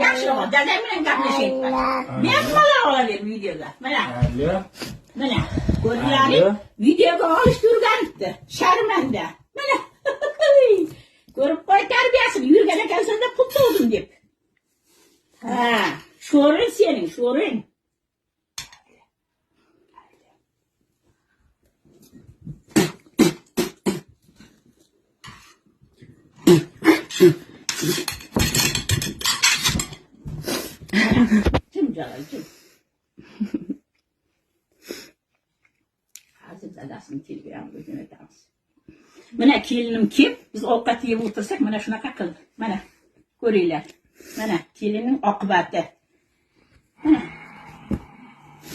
Yaxshilab. Dadam bilan gaplashyapman. Men mana olaver videoga. Mana. Mana. Ko'rdilaring? Videoga olishga urganibdi. Sharmanda. Mana. Ko'rib qo'y tarbiyasini yurgan ekansanda pul to'ldim deb. Ha, sho'ring sening, sho'ring. Kim Jalal, kim? Hozir dadasini telegramga jo'natamiz. Mana kelinim kim? Biz ovqat yeb o'tirsak mana shunaqa qildi. Mana ko'ringlar. Mana kelinning oqibati. Mana.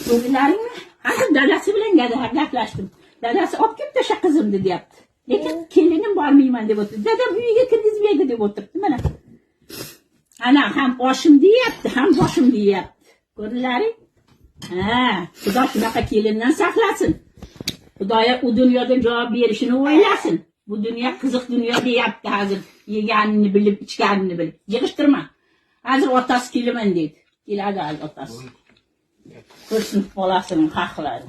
Ko'rdilaringmi? Hozir dadasi bilan gaplashdim. Dadasi olib ket tasha qizimni deyapti. Lekin kelinim bormayman deb o'tirdi. Dadam uyiga kirgizmaydi deb o'tiribdi. Mana. Ana ham oshim deyapti, ham boshim deyapti. Ko'rdilaring? Ha, Xudo shunaqa kelindan saqlasin. Xudoya u dunyoda javob berishini o'ylasin. Bu dunyo qiziq dunyo deyapti hozir. Yeganini bilib, ichganini bilib. Yig'ishtirma. Hozir otasi kelaman deydi. Keladi hozir otasi. Ko'rsin bolasini haqlari.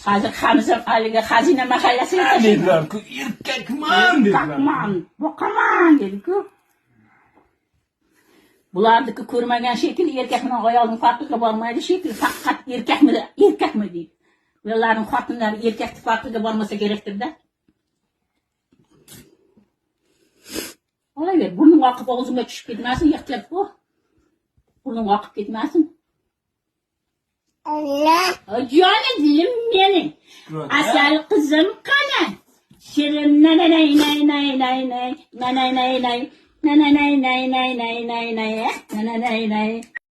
Hozir Hamzam aliga xazina mahallasiga dedilar ku erkakman dedilar. Boqaman dedi-ku. Bularniki ko'rmagan shekilli erkak bilan ayolning farqiga bormaydi shekilli. Faqat erkakmi deydi. Ularning xotinlari erkakning farqiga bormasa kerakdir-da. Olaver, burning oqib og'zimga tushib ketmasin, ehtiyot bo'l. Burning oqib ketmasin. Allah. Joni dilim mening. Asal qizim qani. Shirin nanay. Nanay.